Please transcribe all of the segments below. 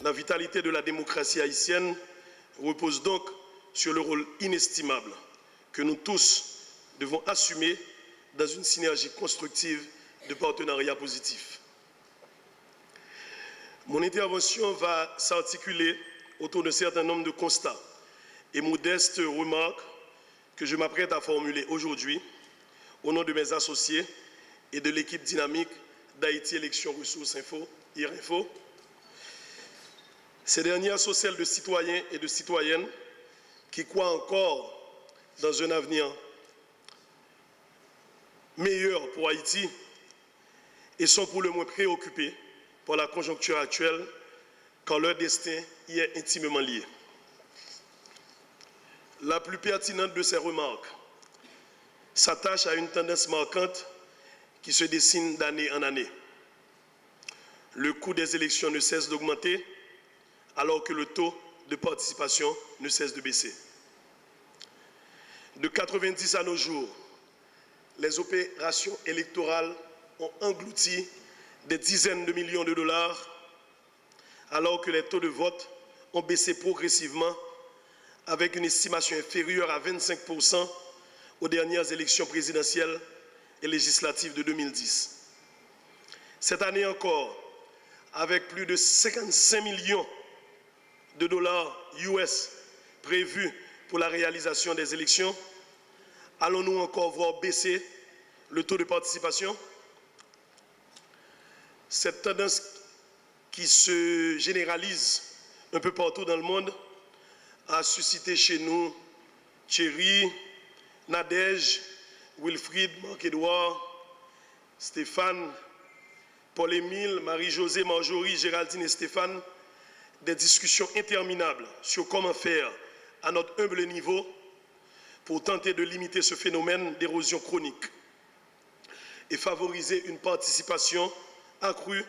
La vitalité de la démocratie haïtienne repose donc sur le rôle inestimable que nous tous devons assumer dans une synergie constructive de partenariat positif. Mon intervention va s'articuler autour d'un certain nombre de constats et modestes remarques que je m'apprête à formuler aujourd'hui au nom de mes associés et de l'équipe dynamique d'Haïti Élections Ressources Info, IRINFO. Ces dernières sont celles de citoyens et de citoyennes qui croient encore dans un avenir meilleur pour Haïti et sont pour le moins préoccupés par la conjoncture actuelle quand leur destin y est intimement lié. La plus pertinente de ces remarques s'attache à une tendance marquante qui se dessine d'année en année. Le coût des élections ne cesse d'augmenter alors que le taux de participation ne cesse de baisser. De 90 à nos jours, les opérations électorales ont englouti des dizaines de millions de dollars alors que les taux de vote ont baissé progressivement avec une estimation inférieure à 25% aux dernières élections présidentielles et législatives de 2010. Cette année encore, avec plus de 55 millions de dollars US prévus pour la réalisation des élections, allons-nous encore voir baisser le taux de participation? Cette tendance qui se généralise un peu partout dans le monde a suscité chez nous Thierry, Nadège, Wilfried, Marc-Edouard, Stéphane, Paul-Émile, Marie-Josée, Marjorie, Géraldine et Stéphane, des discussions interminables sur comment faire à notre humble niveau pour tenter de limiter ce phénomène d'érosion chronique et favoriser une participation accrue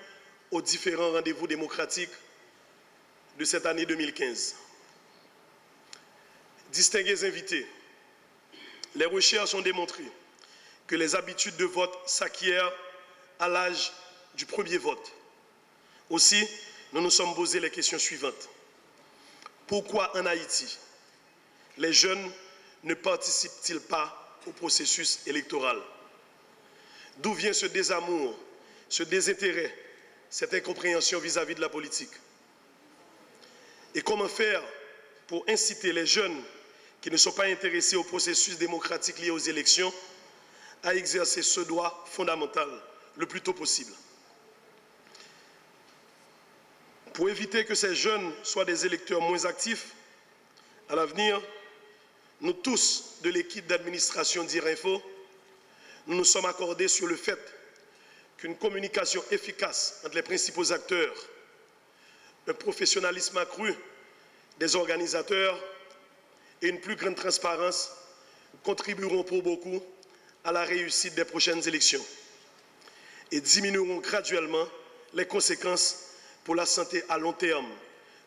aux différents rendez-vous démocratiques de cette année 2015. Distingués invités, les recherches ont démontré que les habitudes de vote s'acquièrent à l'âge du premier vote. Aussi, nous nous sommes posé les questions suivantes. Pourquoi en Haïti, les jeunes ne participent-ils pas au processus électoral? D'où vient ce désamour, ce désintérêt, cette incompréhension vis-à-vis de la politique? Et comment faire pour inciter les jeunes qui ne sont pas intéressés au processus démocratique lié aux élections à exercer ce droit fondamental le plus tôt possible? Pour éviter que ces jeunes soient des électeurs moins actifs, à l'avenir, nous tous de l'équipe d'administration d'IRINFO, nous nous sommes accordés sur le fait qu'une communication efficace entre les principaux acteurs, un professionnalisme accru des organisateurs et une plus grande transparence contribueront pour beaucoup à la réussite des prochaines élections et diminueront graduellement les conséquences pour la santé à long terme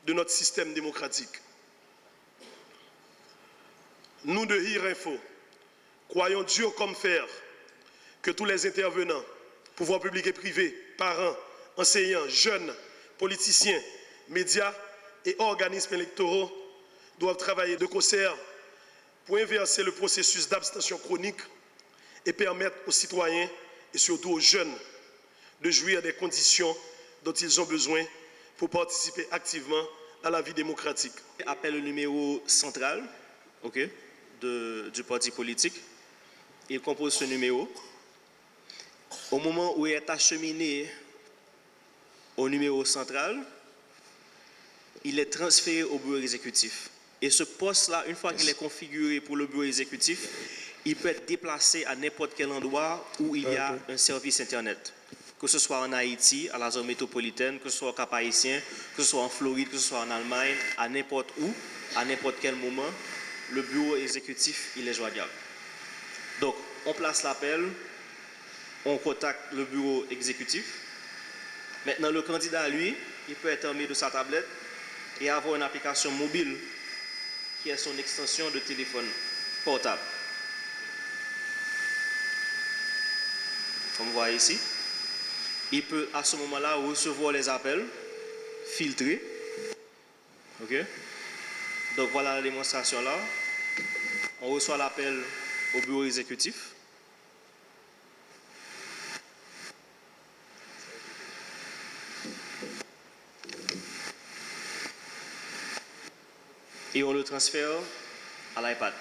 de notre système démocratique. Nous de IRINFO croyons dur comme fer que tous les intervenants, pouvoirs publics et privés, parents, enseignants, jeunes, politiciens, médias et organismes électoraux doivent travailler de concert pour inverser le processus d'abstention chronique et permettre aux citoyens et surtout aux jeunes de jouir des conditions dont ils ont besoin pour participer activement à la vie démocratique. Appelle le numéro central du parti politique. Il compose ce numéro. Au moment où il est acheminé au numéro central, il est transféré au bureau exécutif. Et ce poste-là, une fois qu'il est configuré pour le bureau exécutif, il peut être déplacé à n'importe quel endroit où il y a un service Internet. Que ce soit en Haïti, à la zone métropolitaine, que ce soit au Cap-Haïtien, que ce soit en Floride, que ce soit en Allemagne, à n'importe où, à n'importe quel moment, le bureau exécutif, il est joignable. Donc, on place l'appel, on contacte le bureau exécutif. Maintenant, le candidat, lui, il peut être armé de sa tablette et avoir une application mobile qui est son extension de téléphone portable. Comme vous voyez ici, il peut à ce moment-là recevoir les appels, filtrer, OK? Donc voilà la démonstration là. On reçoit l'appel au bureau exécutif. Et on le transfère à l'iPad.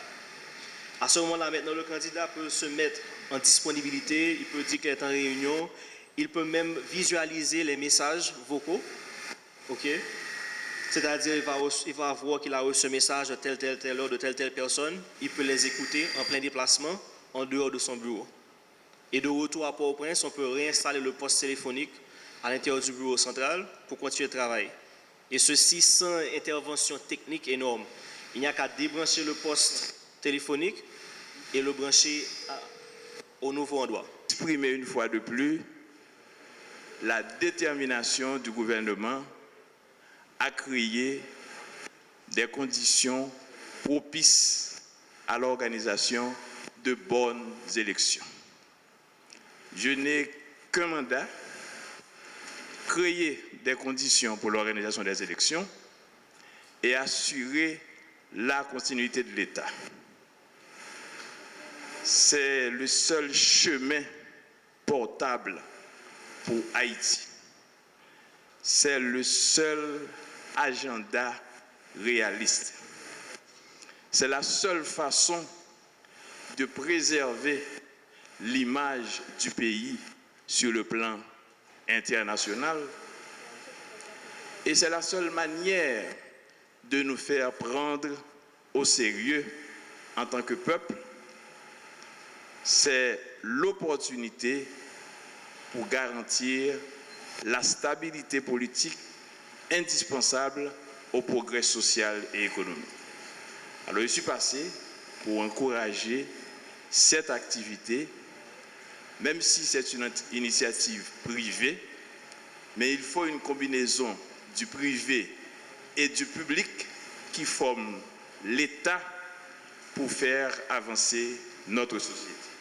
À ce moment-là, maintenant, le candidat peut se mettre en disponibilité, il peut dire qu'il est en réunion, il peut même visualiser les messages vocaux, ok? C'est-à-dire il va voir qu'il a reçu un message de telle heure de telle personne, il peut les écouter en plein déplacement en dehors de son bureau. Et de retour à Port-au-Prince, on peut réinstaller le poste téléphonique à l'intérieur du bureau central pour continuer le travail. Et ceci sans intervention technique énorme. Il n'y a qu'à débrancher le poste téléphonique et le brancher au nouveau endroit. Exprimer une fois de plus la détermination du gouvernement à créer des conditions propices à l'organisation de bonnes élections. Je n'ai qu'un mandat, créer des conditions pour l'organisation des élections et assurer la continuité de l'État. C'est le seul chemin portable pour Haïti. C'est le seul agenda réaliste. C'est la seule façon de préserver l'image du pays sur le plan international. Et c'est la seule manière de nous faire prendre au sérieux en tant que peuple. C'est l'opportunité pour garantir la stabilité politique indispensable au progrès social et économique. Alors, je suis passé pour encourager cette activité, même si c'est une initiative privée, mais il faut une combinaison du privé et du public qui forment l'État pour faire avancer notre société.